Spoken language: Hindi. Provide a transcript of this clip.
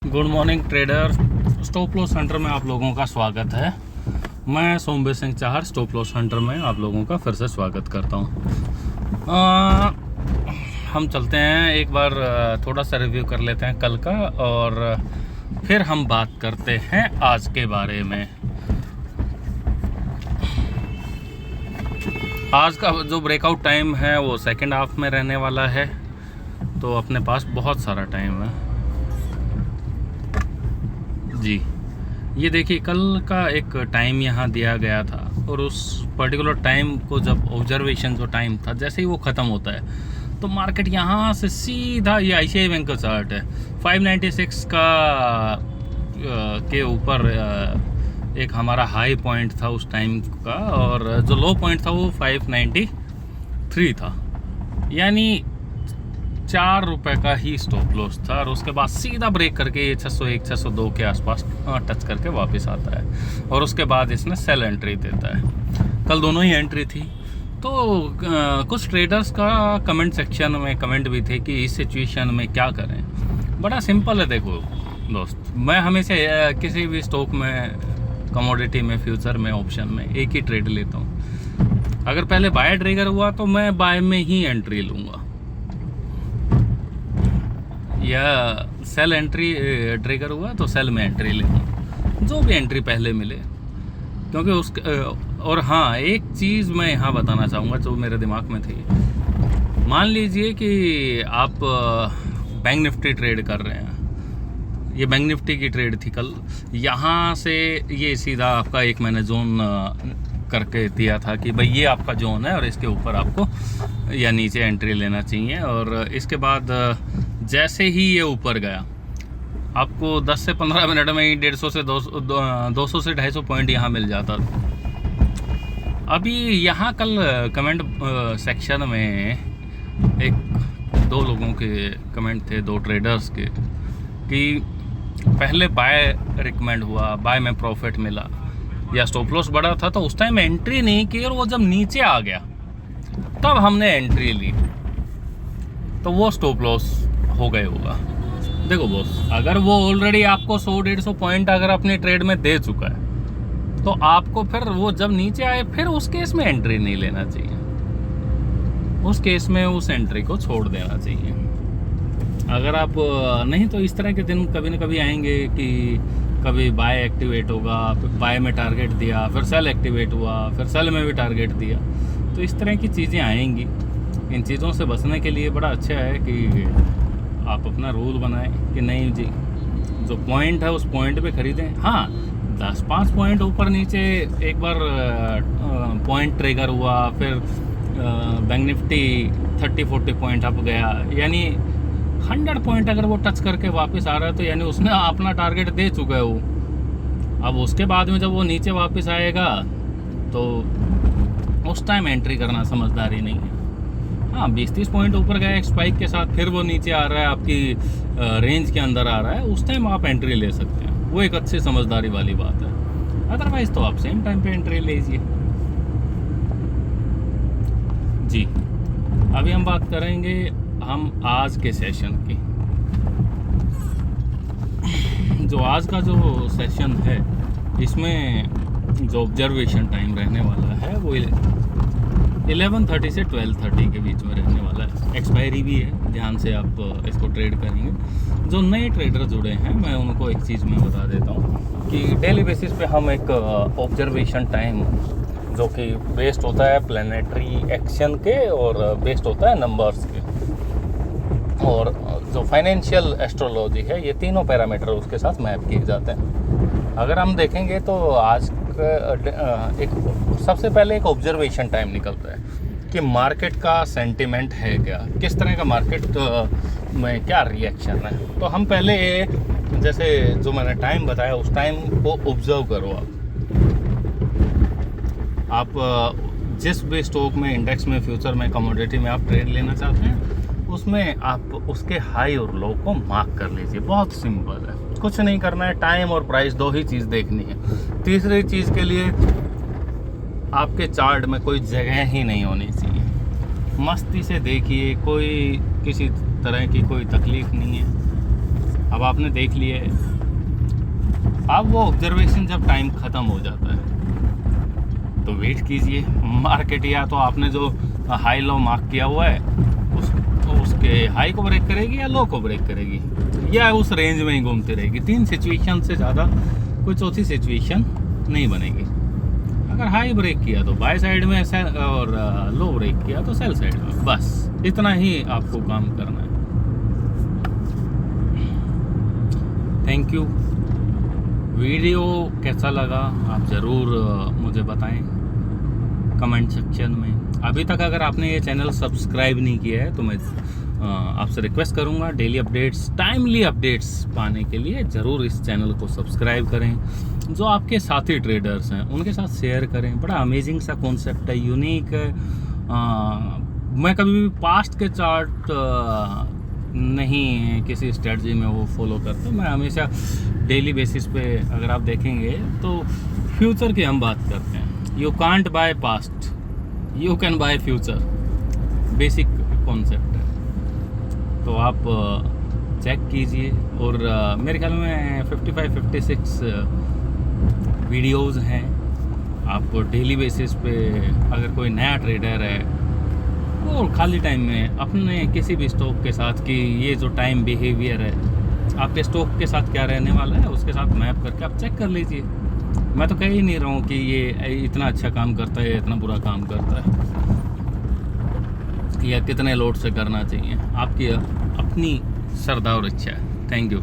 Good morning trader. Stop loss centre में आप लोगों का स्वागत है। मैं Somvir Singh Chahar stop loss centre में आप लोगों का फिर से स्वागत करता हूं। हम चलते हैं एक बार थोड़ा सा रिव्यू कर लेते हैं कल का, और फिर हम बात करते हैं आज के बारे में। आज का जो ब्रेकआउट टाइम है वो सेकंड हाफ में रहने वाला है, तो अपने पास बहुत सारा टाइम है जी। ये देखिए कल का एक टाइम यहाँ दिया गया था, और उस पर्टिकुलर टाइम को जब ऑब्जर्वेशन जो टाइम था जैसे ही वो ख़त्म होता है तो मार्केट यहाँ से सीधा, ये ICICI बैंक का चार्ट है, 596 का के ऊपर एक हमारा हाई पॉइंट था उस टाइम का, और जो लो पॉइंट था वो 593 था, यानी 4 रुपये का ही स्टॉप लॉस था। और उसके बाद सीधा ब्रेक करके ये 601 602 के आसपास टच करके वापस आता है, और उसके बाद इसने सेल एंट्री देता है। कल दोनों ही एंट्री थी। तो कुछ ट्रेडर्स का कमेंट सेक्शन में कमेंट भी थे कि इस सिचुएशन में क्या करें। बड़ा सिंपल है, देखो दोस्त, मैं हमेशा किसी भी स्टॉक में, कमोडिटी में, फ्यूचर में, ऑप्शन में एक ही ट्रेड लेता हूँ। अगर पहले बाय ट्रिगर हुआ तो मैं बाय में ही एंट्री लूँगा, या सेल एंट्री ट्रिगर हुआ तो सेल में एंट्री लेंगे, जो भी एंट्री पहले मिले। क्योंकि और हाँ, एक चीज़ मैं यहाँ बताना चाहूँगा जो मेरे दिमाग में थी। मान लीजिए कि आप बैंक निफ्टी ट्रेड कर रहे हैं, ये बैंक निफ्टी की ट्रेड थी कल। यहाँ से ये सीधा आपका एक मैंने जोन करके दिया था कि भाई ये आपका जोन है और इसके ऊपर आपको या नीचे एंट्री लेना चाहिए। और इसके बाद जैसे ही ये ऊपर गया, आपको 10 से 15 मिनट में ही 150 से 200 से 250 पॉइंट यहाँ मिल जाता था। अभी यहाँ कल कमेंट सेक्शन में दो लोगों के कमेंट थे, 2 ट्रेडर्स के, कि पहले बाय रिकमेंड हुआ, बाय में प्रॉफिट मिला, या स्टॉप लॉस बड़ा था तो उस टाइम एंट्री नहीं की, और वो जब नीचे आ गया तब हमने एंट्री ली, तो वो स्टॉप लॉस हो गए होगा। देखो बॉस, अगर वो ऑलरेडी आपको 100-150 पॉइंट अगर अपने ट्रेड में दे चुका है तो आपको फिर वो जब नीचे आए फिर उस केस में एंट्री नहीं लेना चाहिए। उस केस में उस एंट्री को छोड़ देना चाहिए। अगर आप नहीं, तो इस तरह के दिन कभी ना कभी आएंगे कि कभी बाय एक्टिवेट होगा, फिर बाय में टारगेट दिया, फिर सेल एक्टिवेट हुआ, फिर सेल में भी टारगेट दिया, तो इस तरह की चीज़ें आएंगी। इन चीज़ों से बचने के लिए बड़ा अच्छा है कि आप अपना रूल बनाएं कि नहीं जी, जो पॉइंट है उस पॉइंट पे ख़रीदें। हाँ, 10-5 पॉइंट ऊपर नीचे एक बार पॉइंट ट्रिगर हुआ, फिर बैंक निफ्टी 30-40 पॉइंट अप गया, यानी 100 पॉइंट अगर वो टच करके वापस आ रहा है तो यानी उसने अपना टारगेट दे चुका है वो। अब उसके बाद में जब वो नीचे वापस आएगा तो उस टाइम एंट्री करना समझदारी नहीं है। हाँ, 20-30 पॉइंट ऊपर गया एक स्पाइक के साथ, फिर वो नीचे आ रहा है, आपकी रेंज के अंदर आ रहा है, उस टाइम आप एंट्री ले सकते हैं। वो एक अच्छी समझदारी वाली बात है। अदरवाइज़ तो आप सेम टाइम पे एंट्री लीजिए जी। अभी हम बात करेंगे हम आज के सेशन की। जो आज का जो सेशन है, इसमें जो ऑब्जर्वेशन टाइम रहने वाला है वो 11:30 से 12:30 के बीच में रहने वाला है। एक्सपायरी भी है, ध्यान से आप इसको ट्रेड करेंगे। जो नए ट्रेडर जुड़े हैं, मैं उनको एक चीज़ मैं बता देता हूँ कि डेली बेसिस पे हम एक ऑब्जर्वेशन टाइम जो कि बेस्ड होता है प्लैनेटरी एक्शन के और बेस्ड होता है नंबर्स के, और जो फाइनेंशियल एस्ट्रोलॉजी है, ये तीनों पैरामीटर उसके साथ मैप किए जाते हैं। अगर हम देखेंगे तो आज एक सबसे पहले एक ऑब्जर्वेशन टाइम निकलता है कि मार्केट का सेंटिमेंट है क्या, किस तरह का मार्केट में क्या रिएक्शन है। तो हम पहले जैसे जो मैंने टाइम बताया उस टाइम को ऑब्जर्व करो। आप जिस भी स्टॉक में, इंडेक्स में, फ्यूचर में, कमोडिटी में आप ट्रेड लेना चाहते हैं, उसमें आप उसके हाई और लो को मार्क कर लीजिए। बहुत सिंपल है, कुछ नहीं करना है, टाइम और प्राइस 2 ही चीज़ देखनी है। तीसरी चीज़ के लिए आपके चार्ट में कोई जगह ही नहीं होनी चाहिए। मस्ती से देखिए, कोई किसी तरह की कोई तकलीफ़ नहीं है। अब आपने देख लिए, अब वो ऑब्जर्वेशन जब टाइम ख़त्म हो जाता है तो वेट कीजिए मार्केट, या तो आपने जो हाई लो मार्क किया हुआ है उसके हाई को ब्रेक करेगी या लो को ब्रेक करेगी, या उस रेंज में ही घूमती रहेगी। 3 सिचुएशन से ज़्यादा कोई चौथी सिचुएशन नहीं बनेगी। अगर हाई ब्रेक किया तो बाय साइड में और लो ब्रेक किया तो सेल साइड में, बस इतना ही आपको काम करना है। Thank you. वीडियो कैसा लगा आप ज़रूर मुझे बताएं कमेंट सेक्शन में। अभी तक अगर आपने ये चैनल सब्सक्राइब नहीं किया है तो मैं आपसे रिक्वेस्ट करूंगा, डेली अपडेट्स, टाइमली अपडेट्स पाने के लिए ज़रूर इस चैनल को सब्सक्राइब करें। जो आपके साथी ट्रेडर्स हैं उनके साथ शेयर करें। बड़ा अमेजिंग सा कॉन्सेप्ट है, यूनिक है। मैं कभी भी पास्ट के चार्ट नहीं किसी स्ट्रेटजी में वो फॉलो करता, मैं हमेशा डेली बेसिस पे अगर आप देखेंगे तो फ्यूचर की हम बात करते हैं। You can't buy past, you can buy future, basic concept है। तो आप चेक कीजिए। और मेरे ख्याल में 55-56 वीडियोज़ हैं। आप डेली बेसिस पे अगर कोई नया ट्रेडर है और खाली टाइम में अपने किसी भी स्टॉक के साथ कि ये जो टाइम बिहेवियर है आपके स्टॉक के साथ क्या रहने वाला है उसके साथ मैप करके आप चेक कर लीजिए। मैं तो कह ही नहीं रहा हूँ कि ये इतना अच्छा काम करता है, इतना बुरा काम करता है, या कितने लोड से करना चाहिए। आपकी अपनी श्रद्धा और इच्छा है। Thank you.